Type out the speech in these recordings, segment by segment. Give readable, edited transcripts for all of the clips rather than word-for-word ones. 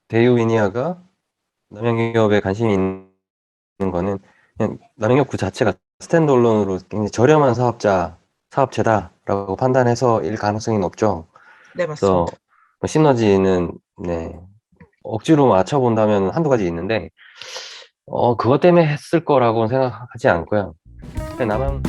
대유위니아가 남양유업에 관심이 있는 거는 그냥 남양유업 그 자체가 스탠드얼론으로 굉장히 저렴한 사업체다라고 판단해서 일 가능성이 높죠. 네, 그래서 맞습니다. 뭐 시너지는 네, 억지로 맞춰본다면 한두 가지 있는데 그것 때문에 했을 거라고는 생각하지 않고요. 그냥 남양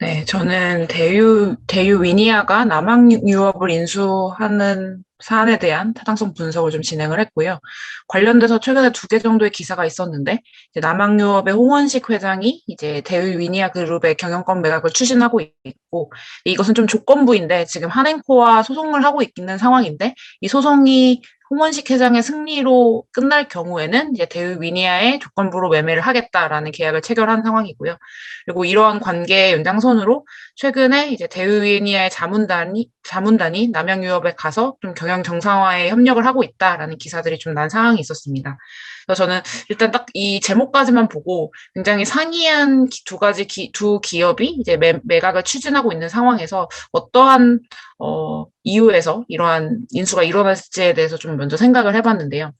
네, 저는 대유 위니아가 남항유업을 인수하는 사안에 대한 타당성 분석을 좀 진행을 했고요. 관련돼서 최근에 두 개 정도의 기사가 있었는데, 이제 남항유업의 홍원식 회장이 이제 대유 위니아 그룹의 경영권 매각을 추진하고 있고, 이것은 좀 조건부인데, 지금 한행코와 소송을 하고 있는 상황인데, 이 소송이 홍원식 회장의 승리로 끝날 경우에는 이제 대유 위니아의 조건부로 매매를 하겠다라는 계약을 체결한 상황이고요. 그리고 이러한 관계의 연장선으로 최근에 이제 대우위니아의 자문단이 남양유업에 가서 좀 경영 정상화에 협력을 하고 있다라는 기사들이 좀 난 상황이 있었습니다. 그래서 저는 일단 딱 이 제목까지만 보고 굉장히 상이한 두 기업이 이제 매각을 추진하고 있는 상황에서 어떠한 이유에서 이러한 인수가 일어날지에 대해서 좀 먼저 생각을 해봤는데요.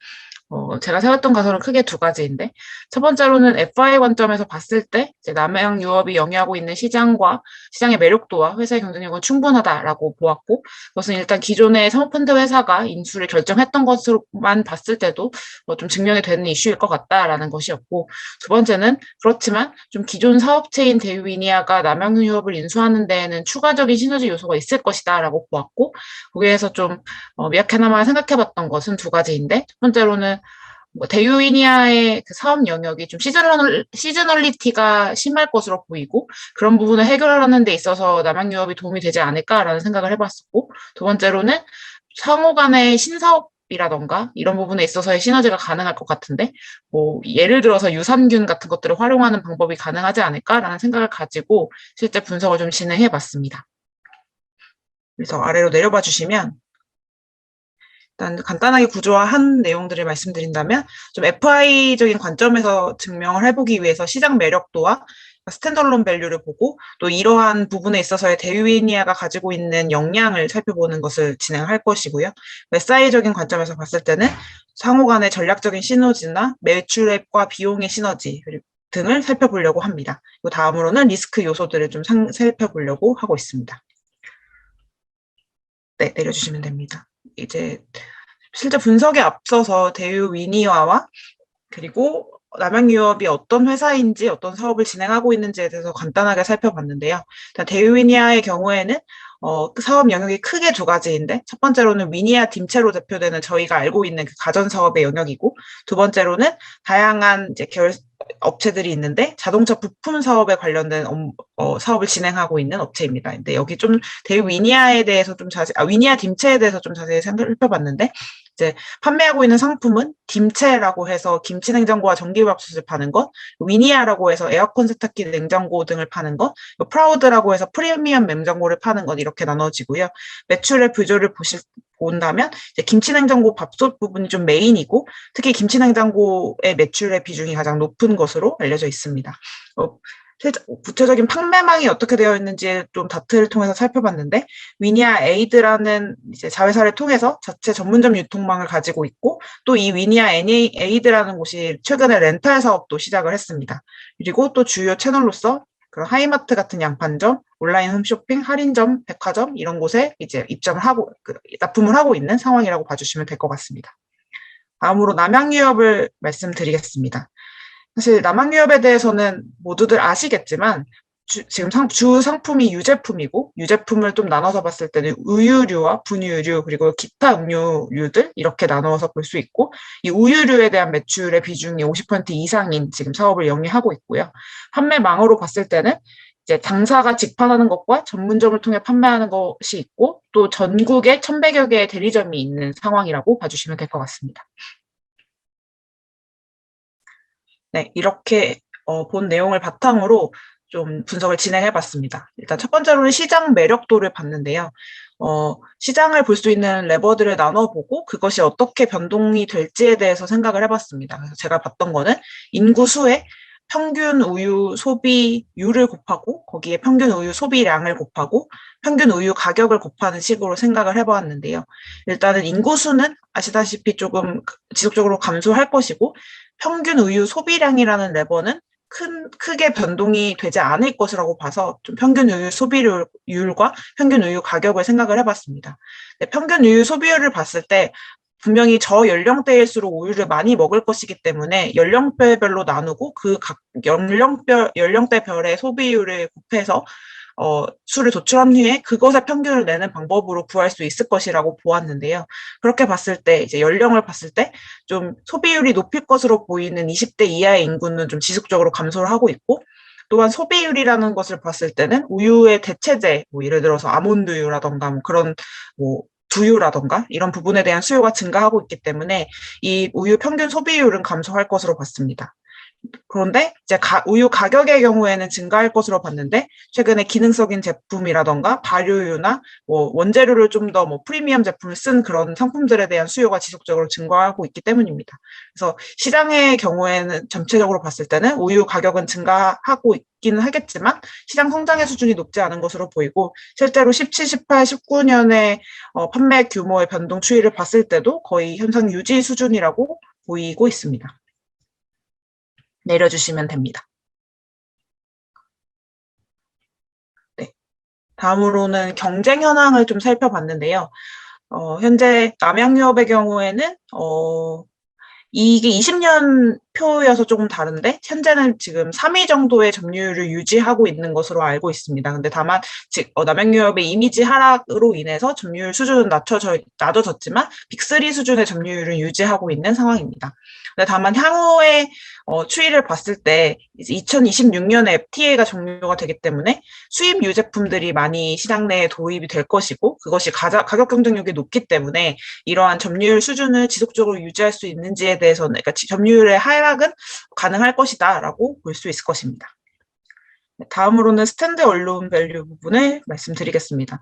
제가 세웠던 가설은 크게 두 가지인데, 첫 번째로는 FI 관점에서 봤을 때, 이제 남양유업이 영위하고 있는 시장의 매력도와 회사의 경쟁력은 충분하다라고 보았고, 그것은 일단 기존의 사모펀드 회사가 인수를 결정했던 것으로만 봤을 때도 좀 증명이 되는 이슈일 것 같다라는 것이었고, 두 번째는 그렇지만 좀 기존 사업체인 대유이니아가 남양유업을 인수하는 데에는 추가적인 시너지 요소가 있을 것이다라고 보았고, 거기에서 좀 미약해나마 생각해봤던 것은 두 가지인데, 첫 번째로는 뭐 대유이니아의 그 사업 영역이 좀 시즈널리티가 심할 것으로 보이고 그런 부분을 해결하는 데 있어서 남양유업이 도움이 되지 않을까라는 생각을 해봤었고 두 번째로는 상호 간의 신사업이라던가 이런 부분에 있어서의 시너지가 가능할 것 같은데 뭐 예를 들어서 유산균 같은 것들을 활용하는 방법이 가능하지 않을까라는 생각을 가지고 실제 분석을 좀 진행해 봤습니다. 그래서 아래로 내려봐 주시면 일단 간단하게 구조화한 내용들을 말씀드린다면 좀 FI적인 관점에서 증명을 해보기 위해서 시장 매력도와 스탠더론 밸류를 보고 또 이러한 부분에 있어서의 대유이니아가 가지고 있는 역량을 살펴보는 것을 진행할 것이고요. SI적인 관점에서 봤을 때는 상호 간의 전략적인 시너지나 매출액과 비용의 시너지 등을 살펴보려고 합니다. 그리고 다음으로는 리스크 요소들을 좀 살펴보려고 하고 있습니다. 네, 내려주시면 됩니다. 이제 실제 분석에 앞서서 대유 위니어와 그리고 남양유업이 어떤 회사인지 어떤 사업을 진행하고 있는지에 대해서 간단하게 살펴봤는데요. 대유 위니아의 경우에는 그 사업 영역이 크게 두 가지인데 첫 번째로는 위니아 딤체로 대표되는 저희가 알고 있는 그 가전 사업의 영역이고 두 번째로는 다양한 이제 계열 업체들이 있는데 자동차 부품 사업에 관련된 사업을 진행하고 있는 업체입니다. 근데 여기 좀 대유 위니아에 대해서 좀 위니아 딤체에 대해서 좀 자세히 살펴봤는데 이제 판매하고 있는 상품은 딤체라고 해서 김치 냉장고와 전기밥솥을 파는 것, 위니아라고 해서 에어컨 세탁기 냉장고 등을 파는 것, 프라우드라고 해서 프리미엄 냉장고를 파는 것 이렇게 나눠지고요. 매출의 비율을 본다면 이제 김치 냉장고 밥솥 부분이 좀 메인이고 특히 김치 냉장고의 매출의 비중이 가장 높은 것으로 알려져 있습니다. 구체적인 판매망이 어떻게 되어 있는지 좀 다트를 통해서 살펴봤는데 위니아 에이드라는 이제 자회사를 통해서 자체 전문점 유통망을 가지고 있고 또 이 위니아 에이드라는 곳이 최근에 렌탈 사업도 시작을 했습니다. 그리고 또 주요 채널로서 그 하이마트 같은 양판점, 온라인 홈쇼핑, 할인점, 백화점 이런 곳에 이제 입점을 하고 납품을 하고 있는 상황이라고 봐주시면 될 것 같습니다. 다음으로 남양유업을 말씀드리겠습니다. 사실 남양유업에 대해서는 모두들 아시겠지만 지금 주 상품이 유제품이고 유제품을 좀 나눠서 봤을 때는 우유류와 분유류 그리고 기타 음료류들 이렇게 나누어서 볼 수 있고 이 우유류에 대한 매출의 비중이 50% 이상인 지금 사업을 영위하고 있고요. 판매망으로 봤을 때는 이제 장사가 직판하는 것과 전문점을 통해 판매하는 것이 있고 또 전국에 1,100여 개의 대리점이 있는 상황이라고 봐주시면 될 것 같습니다. 네, 이렇게 본 내용을 바탕으로 좀 분석을 진행해 봤습니다. 일단 첫 번째로는 시장 매력도를 봤는데요. 시장을 볼 수 있는 레버들을 나눠보고 그것이 어떻게 변동이 될지에 대해서 생각을 해봤습니다. 그래서 제가 봤던 거는 인구 수에 평균 우유 소비율을 곱하고 거기에 평균 우유 소비량을 곱하고 평균 우유 가격을 곱하는 식으로 생각을 해보았는데요. 일단은 인구수는 아시다시피 조금 지속적으로 감소할 것이고 평균 우유 소비량이라는 레버는 크게 변동이 되지 않을 것이라고 봐서 좀 평균 우유 소비율과 평균 우유 가격을 생각을 해봤습니다. 평균 우유 소비율을 봤을 때 분명히 저연령대일수록 우유를 많이 먹을 것이기 때문에 연령대별로 나누고 그 각 연령대별의 소비율을 곱해서 수를 도출한 후에 그것의 평균을 내는 방법으로 구할 수 있을 것이라고 보았는데요. 그렇게 봤을 때 이제 연령을 봤을 때 좀 소비율이 높을 것으로 보이는 20대 이하의 인구는 좀 지속적으로 감소를 하고 있고 또한 소비율이라는 것을 봤을 때는 우유의 대체제, 뭐 예를 들어서 아몬드유라던가 뭐 그런 뭐 두유라던가 이런 부분에 대한 수요가 증가하고 있기 때문에 이 우유 평균 소비율은 감소할 것으로 봤습니다. 그런데 이제 우유 가격의 경우에는 증가할 것으로 봤는데 최근에 기능적인 제품이라던가 발효유나 뭐 원재료를 좀 더 뭐 프리미엄 제품을 쓴 그런 상품들에 대한 수요가 지속적으로 증가하고 있기 때문입니다. 그래서 시장의 경우에는 전체적으로 봤을 때는 우유 가격은 증가하고 있기는 하겠지만 시장 성장의 수준이 높지 않은 것으로 보이고 실제로 17, 18, 19년의 판매 규모의 변동 추이를 봤을 때도 거의 현상 유지 수준이라고 보이고 있습니다. 내려주시면 됩니다. 네. 다음으로는 경쟁 현황을 좀 살펴봤는데요. 현재 남양유업의 경우에는 이게 20년 표여서 조금 다른데 현재는 지금 3위 정도의 점유율을 유지하고 있는 것으로 알고 있습니다. 근데 다만 남양유업의 이미지 하락으로 인해서 점유율 수준은 낮아졌지만 빅3 수준의 점유율을 유지하고 있는 상황입니다. 근데 다만 향후의 추이를 봤을 때 이제 2026년에 FTA가 종료가 되기 때문에 수입 유제품들이 많이 시장 내에 도입이 될 것이고 그것이 가격 경쟁력이 높기 때문에 이러한 점유율 수준을 지속적으로 유지할 수 있는지에 대해서는 그러니까 점유율의 하락은 가능할 것이다라고 볼 수 있을 것입니다. 다음으로는 스탠드 언론 밸류 부분을 말씀드리겠습니다.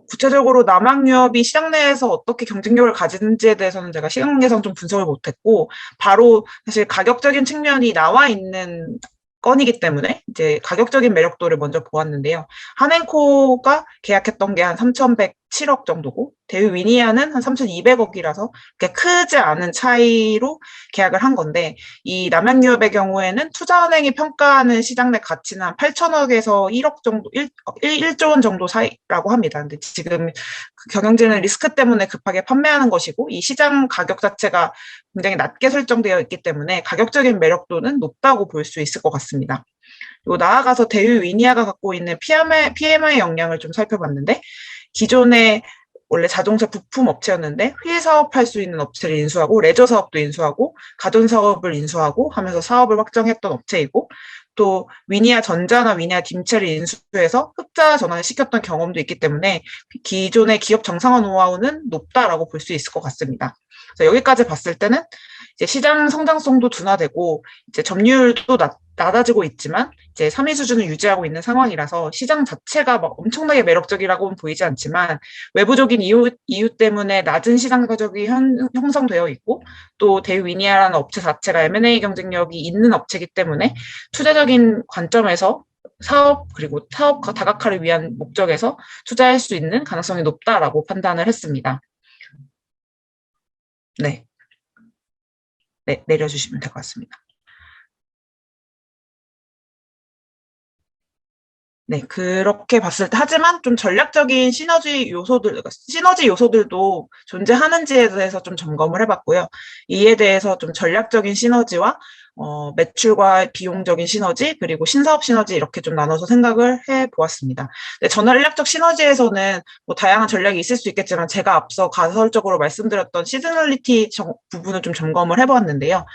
구체적으로 남양유업이 시장 내에서 어떻게 경쟁력을 가지는지에 대해서는 제가 시간 관계상 좀 분석을 못했고 바로 사실 가격적인 측면이 나와 있는 건이기 때문에 이제 가격적인 매력도를 먼저 보았는데요. 한앤코가 계약했던 게 한 3,107억 정도고 대유 위니아는 한 3,200억이라서 그렇게 크지 않은 차이로 계약을 한 건데 이 남양유업의 경우에는 투자은행이 평가하는 시장 내 가치는 한 8천억에서 1억 정도, 1조 원 정도 사이라고 합니다. 근데 지금 경영진은 리스크 때문에 급하게 판매하는 것이고 이 시장 가격 자체가 굉장히 낮게 설정되어 있기 때문에 가격적인 매력도는 높다고 볼 수 있을 것 같습니다. 그리고 나아가서 대유 위니아가 갖고 있는 PMI 역량을 좀 살펴봤는데 기존에 원래 자동차 부품 업체였는데 휠 사업할 수 있는 업체를 인수하고 레저 사업도 인수하고 가전 사업을 인수하고 하면서 사업을 확장했던 업체이고 또 위니아 전자나 위니아 김체를 인수해서 흑자 전환을 시켰던 경험도 있기 때문에 기존의 기업 정상화 노하우는 높다라고 볼 수 있을 것 같습니다. 그래서 여기까지 봤을 때는 이제 시장 성장성도 둔화되고 이제 점유율도 낮아지고 있지만 이제 3위 수준을 유지하고 있는 상황이라서 시장 자체가 막 엄청나게 매력적이라고는 보이지 않지만 외부적인 이유 때문에 낮은 시장 가격이 형성되어 있고 또 대유위니아라는 업체 자체가 M&A 경쟁력이 있는 업체이기 때문에 투자적인 관점에서 사업 그리고 사업 다각화를 위한 목적에서 투자할 수 있는 가능성이 높다라고 판단을 했습니다. 네. 네, 내려주시면 될 것 같습니다. 네, 그렇게 봤을 때, 하지만 좀 전략적인 시너지 요소들도 존재하는지에 대해서 좀 점검을 해봤고요. 이에 대해서 좀 전략적인 시너지와, 매출과 비용적인 시너지, 그리고 신사업 시너지 이렇게 좀 나눠서 생각을 해 보았습니다. 전략적 시너지에서는 뭐 다양한 전략이 있을 수 있겠지만, 제가 앞서 가설적으로 말씀드렸던 시즈널리티 부분을 좀 점검을 해 보았는데요.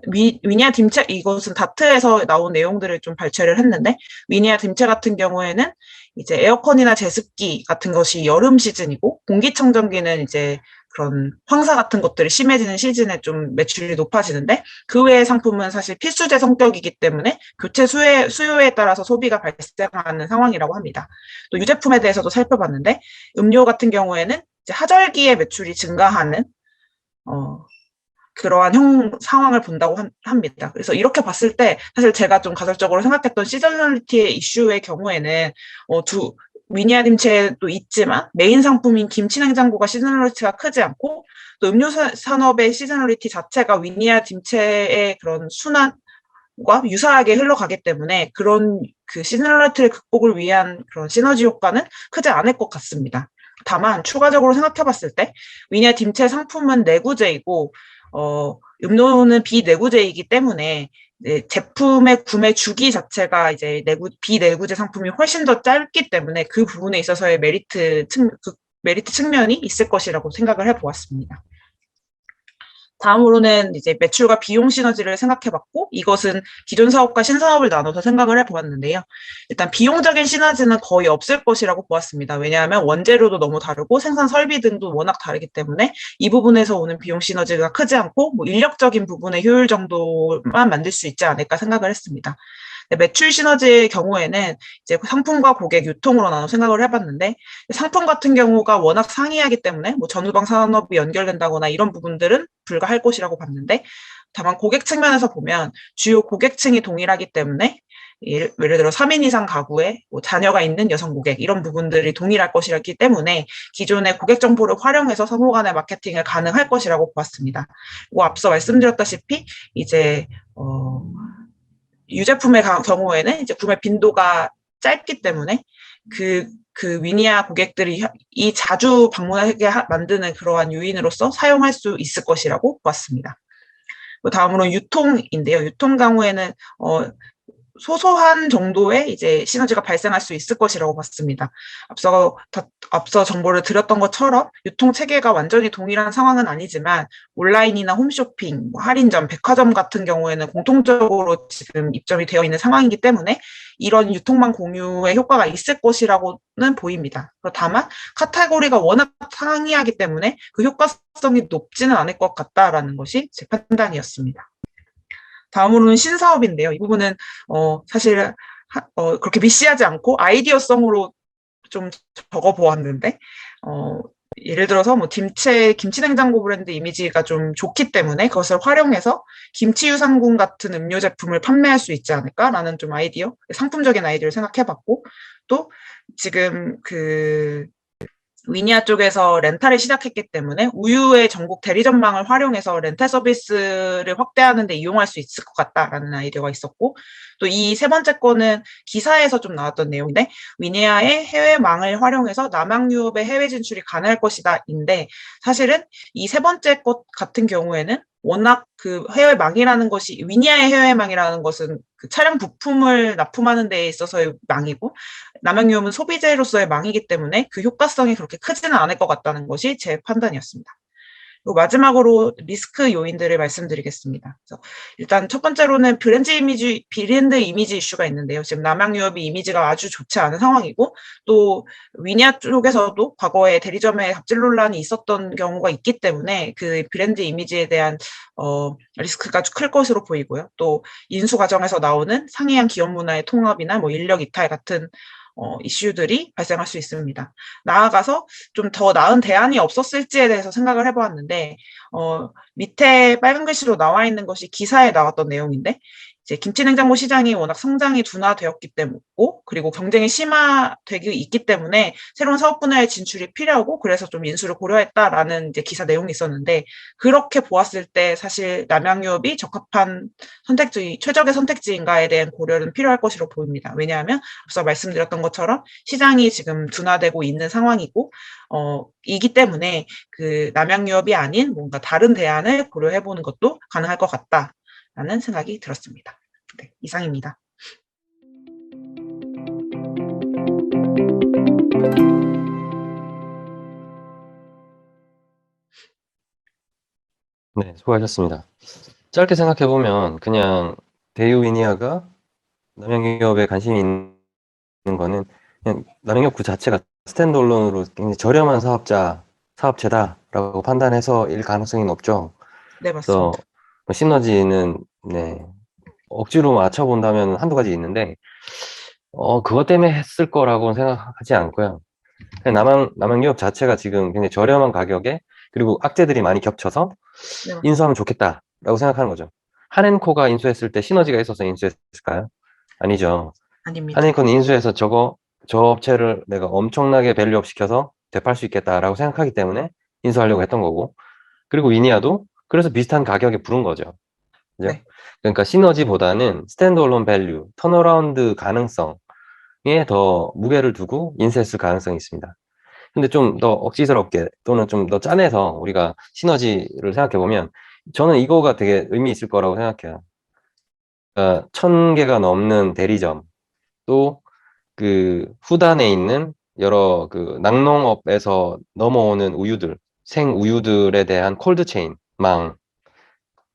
위니아 딤체, 이것은 다트에서 나온 내용들을 좀 발췌를 했는데, 위니아 딤체 같은 경우에는 이제 에어컨이나 제습기 같은 것이 여름 시즌이고, 공기청정기는 이제 그런 황사 같은 것들이 심해지는 시즌에 좀 매출이 높아지는데, 그 외의 상품은 사실 필수재 성격이기 때문에 교체 수요에 따라서 소비가 발생하는 상황이라고 합니다. 또 유제품에 대해서도 살펴봤는데, 음료 같은 경우에는 이제 하절기에 매출이 증가하는, 그러한 상황을 본다고 합니다. 그래서 이렇게 봤을 때 사실 제가 좀 가설적으로 생각했던 시저널리티의 이슈의 경우에는 위니아 김치도 있지만 메인 상품인 김치 냉장고가 시저널리티가 크지 않고 또 음료 산업의 시저널리티 자체가 위니아 김치의 그런 순환과 유사하게 흘러가기 때문에 그런 그 시저널리티를 극복을 위한 그런 시너지 효과는 크지 않을 것 같습니다. 다만 추가적으로 생각해봤을 때 위니아 김치의 상품은 내구재이고 음료는 비내구재이기 때문에 제품의 구매 주기 자체가 이제 비내구재 상품이 훨씬 더 짧기 때문에 그 부분에 있어서의 메리트 측면이 있을 것이라고 생각을 해보았습니다. 다음으로는 이제 매출과 비용 시너지를 생각해봤고 이것은 기존 사업과 신사업을 나눠서 생각을 해보았는데요. 일단 비용적인 시너지는 거의 없을 것이라고 보았습니다. 왜냐하면 원재료도 너무 다르고 생산 설비 등도 워낙 다르기 때문에 이 부분에서 오는 비용 시너지가 크지 않고 뭐 인력적인 부분의 효율 정도만 만들 수 있지 않을까 생각을 했습니다. 매출 시너지의 경우에는 이제 상품과 고객, 유통으로 나눠 생각을 해봤는데 상품 같은 경우가 워낙 상이하기 때문에 뭐 전후방 산업이 연결된다거나 이런 부분들은 불가할 것이라고 봤는데 다만 고객 측면에서 보면 주요 고객층이 동일하기 때문에 예를 들어 3인 이상 가구에 뭐 자녀가 있는 여성 고객 이런 부분들이 동일할 것이기 때문에 기존의 고객 정보를 활용해서 상호 간의 마케팅을 가능할 것이라고 보았습니다. 그리고 앞서 말씀드렸다시피 이제 유제품의 경우에는 이제 구매 빈도가 짧기 때문에 그 위니아 고객들이 이 자주 방문하게 만드는 그러한 요인으로서 사용할 수 있을 것이라고 보았습니다. 다음으로 유통인데요. 유통 경우에는 소소한 정도의 이제 시너지가 발생할 수 있을 것이라고 봤습니다. 앞서 정보를 드렸던 것처럼 유통 체계가 완전히 동일한 상황은 아니지만 온라인이나 홈쇼핑, 할인점, 백화점 같은 경우에는 공통적으로 지금 입점이 되어 있는 상황이기 때문에 이런 유통망 공유의 효과가 있을 것이라고는 보입니다. 다만 카테고리가 워낙 상이하기 때문에 그 효과성이 높지는 않을 것 같다라는 것이 제 판단이었습니다. 다음으로는 신사업인데요. 이 부분은 사실 그렇게 미시하지 않고 아이디어성으로 좀 적어보았는데 예를 들어서 뭐 김치 냉장고 브랜드 이미지가 좀 좋기 때문에 그것을 활용해서 김치 유산균 같은 음료 제품을 판매할 수 있지 않을까라는 좀 상품적인 아이디어를 생각해봤고 또 지금 위니아 쪽에서 렌탈을 시작했기 때문에 우유의 전국 대리점망을 활용해서 렌탈 서비스를 확대하는 데 이용할 수 있을 것 같다라는 아이디어가 있었고 또 이 세 번째 거는 기사에서 좀 나왔던 내용인데 위니아의 해외망을 활용해서 남양 유업의 해외 진출이 가능할 것이다인데 사실은 이 세 번째 것 같은 경우에는 워낙 그 해외망이라는 것이 위니아의 해외망이라는 것은 그 차량 부품을 납품하는 데 있어서의 망이고 남양유업은 소비재로서의 망이기 때문에 그 효과성이 그렇게 크지는 않을 것 같다는 것이 제 판단이었습니다. 그리고 마지막으로 리스크 요인들을 말씀드리겠습니다. 그래서 일단 첫 번째로는 브랜드 이미지 이슈가 있는데요. 지금 남양유업이 이미지가 아주 좋지 않은 상황이고 또 위니아 쪽에서도 과거에 대리점에 갑질 논란이 있었던 경우가 있기 때문에 그 브랜드 이미지에 대한 리스크가 아주 클 것으로 보이고요. 또 인수 과정에서 나오는 상이한 기업 문화의 통합이나 뭐 인력 이탈 같은 이슈들이 발생할 수 있습니다. 나아가서 좀 더 나은 대안이 없었을지에 대해서 생각을 해보았는데 밑에 빨간 글씨로 나와 있는 것이 기사에 나왔던 내용인데 이제 김치냉장고 시장이 워낙 성장이 둔화되었기 때문에 그리고 경쟁이 심화되기 있기 때문에 새로운 사업 분야의 진출이 필요하고 그래서 좀 인수를 고려했다라는 이제 기사 내용이 있었는데 그렇게 보았을 때 사실 남양유업이 적합한 최적의 선택지인가에 대한 고려는 필요할 것으로 보입니다. 왜냐하면 앞서 말씀드렸던 것처럼 시장이 지금 둔화되고 있는 상황이고 이기 때문에 그 남양유업이 아닌 뭔가 다른 대안을 고려해보는 것도 가능할 것 같다라는 생각이 들었습니다. 네, 이상입니다. 네, 수고하셨습니다. 짧게 생각해보면 그냥 대유 위니아가 남양유업에 관심이 있는 거는 그냥 남양유업 그 자체가 스탠드얼론으로 굉장히 저렴한 사업체다라고 판단해서 일 가능성이 높죠. 네, 그래서 맞습니다. 시너지는 네, 억지로 맞춰본다면 한두 가지 있는데 그것 때문에 했을 거라고는 생각하지 않고요. 그냥 남양유업 자체가 지금 굉장히 저렴한 가격에 그리고 악재들이 많이 겹쳐서 네, 맞습니다. 인수하면 좋겠다라고 생각하는 거죠. 한앤코가 인수했을 때 시너지가 있어서 인수했을까요? 아니죠. 아닙니다. 한앤코는 인수해서 저 업체를 내가 엄청나게 밸류업 시켜서 되팔 수 있겠다라고 생각하기 때문에 인수하려고 했던 거고, 그리고 위니아도 그래서 비슷한 가격에 부른 거죠. 그죠? 네. 그러니까 시너지보다는 스탠드얼론 밸류, 턴어라운드 가능성에 더 무게를 두고 인수했을 가능성이 있습니다. 근데 좀 더 억지스럽게 또는 좀 더 짜내서 우리가 시너지를 생각해 보면 저는 이거가 되게 의미 있을 거라고 생각해요. 그러니까 1000개가 넘는 대리점, 또 그 후단에 있는 여러 그 낙농업에서 넘어오는 우유들, 생우유들에 대한 콜드체인망,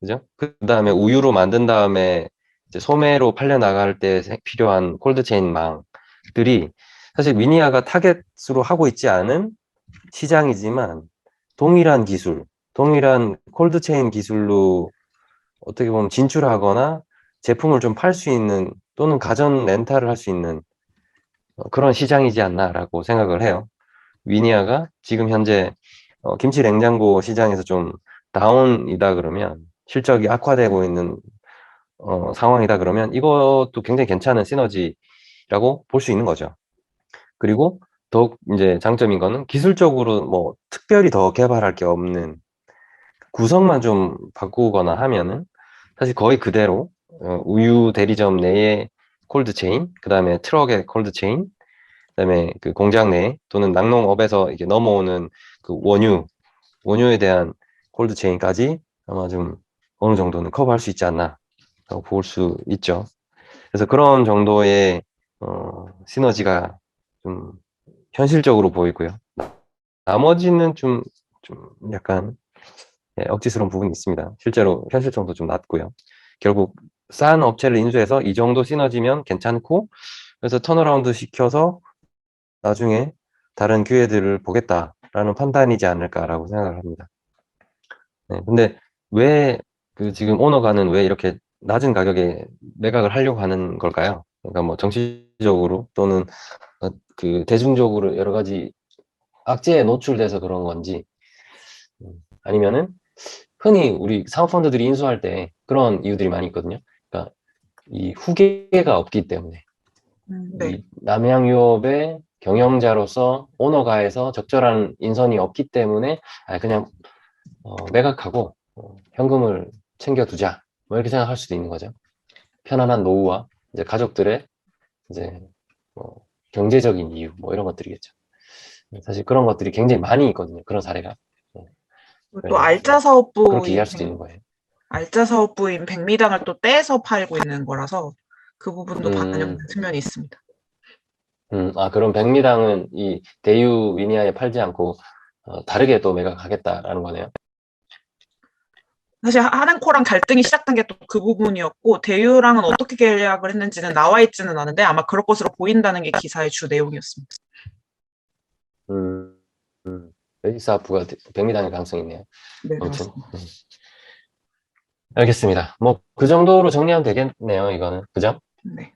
그죠? 그 다음에 우유로 만든 다음에 이제 소매로 팔려 나갈 때 필요한 콜드체인망들이 사실 위니아가 타겟으로 하고 있지 않은 시장이지만 동일한 기술, 동일한 콜드체인 기술로 어떻게 보면 진출하거나 제품을 좀 팔 수 있는 또는 가전 렌탈을 할 수 있는 그런 시장이지 않나라고 생각을 해요. 위니아가 지금 현재 김치 냉장고 시장에서 좀 다운이다 그러면 실적이 악화되고 있는 상황이다 그러면 이것도 굉장히 괜찮은 시너지라고 볼 수 있는 거죠. 그리고 더욱 이제 장점인 거는 기술적으로 뭐 특별히 더 개발할 게 없는 구성만 좀 바꾸거나 하면은 사실 거의 그대로 우유 대리점 내에 콜드체인, 그 다음에 트럭의 콜드체인, 그다음에 그 공장 내 또는 낙농업에서 이게 넘어오는 그 원유에 대한 콜드체인까지 아마 좀 어느 정도는 커버할 수 있지 않나라고 볼 수 있죠. 그래서 그런 정도의 시너지가 좀 현실적으로 보이고요. 나머지는 좀 약간 억지스러운 부분이 있습니다. 실제로 현실성도 좀 낮고요. 결국 싼 업체를 인수해서 이 정도 시너지면 괜찮고, 그래서 턴어라운드 시켜서 나중에 다른 기회들을 보겠다라는 판단이지 않을까라고 생각을 합니다. 네, 근데 왜 그 지금 오너가는 왜 이렇게 낮은 가격에 매각을 하려고 하는 걸까요? 그러니까 뭐 정치적으로 또는 그 대중적으로 여러 가지 악재에 노출돼서 그런 건지, 아니면은 흔히 우리 사모펀드들이 인수할 때 그런 이유들이 많이 있거든요. 그러니까 이 후계가 없기 때문에 네. 이 남양유업의 경영자로서 오너가에서 적절한 인선이 없기 때문에 그냥 매각하고 현금을 챙겨두자 뭐 이렇게 생각할 수도 있는 거죠. 편안한 노후와 이제 가족들의 이제 뭐 경제적인 이유 뭐 이런 것들이겠죠. 사실 그런 것들이 굉장히 많이 있거든요. 그런 사례가. 네. 또 그래서 알짜 그렇게 사업부인 이해할 수도 있는 거예요. 알짜 사업부인 백미당을 또 떼서 팔고 있는 거라서 그 부분도 반영된 음, 측면이 있습니다. 그럼 백미당은 이 대유 위니아에 팔지 않고 다르게 또 매각하겠다라는 거네요. 사실 하는코랑 갈등이 시작된 게 또 그 부분이었고 대유랑은 어떻게 계약을 했는지는 나와 있지는 않은데 아마 그럴 것으로 보인다는 게 기사의 주 내용이었습니다. 음, 베이스아프가 백미당일 가능성이 있네요. 네, 네, 아무튼 맞습니다. 알겠습니다. 뭐 그 정도로 정리하면 되겠네요. 이거는 그죠? 네.